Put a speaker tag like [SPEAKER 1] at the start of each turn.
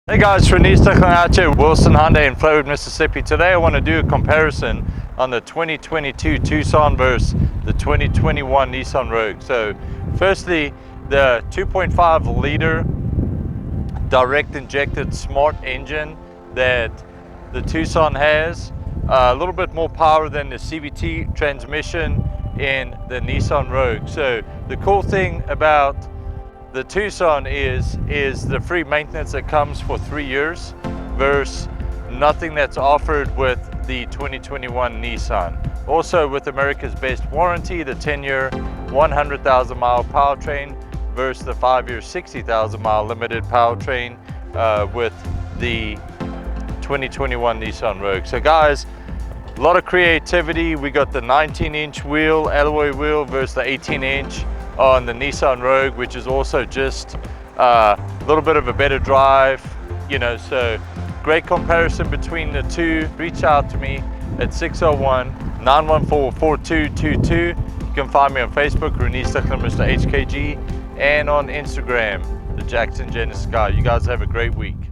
[SPEAKER 1] Hey guys, Renier out here, Wilson Hyundai in Flowood, Mississippi. Today I want to do a comparison on the 2022 Tucson versus the 2021 Nissan Rogue. So firstly, the 2.5 liter direct injected smart engine that the Tucson has, a little bit more power than the CVT transmission in the Nissan Rogue. So the cool thing about the Tucson is the free maintenance that comes for 3 years versus nothing that's offered with the 2021 Nissan. Also with America's best warranty, the 10-year 100,000 mile powertrain versus the 5-year 60,000 mile limited powertrain with the 2021 Nissan Rogue. So guys, a lot of creativity. We got the 19-inch wheel, alloy wheel versus the 18-inch on the Nissan Rogue, which is also just a little bit of a better drive, you know. So great comparison between the two. Reach out to me at 601-914-4222. You can find me on Facebook, Renier Mr. HKG, and on Instagram, the Jackson Genesis Guy. You guys have a great week.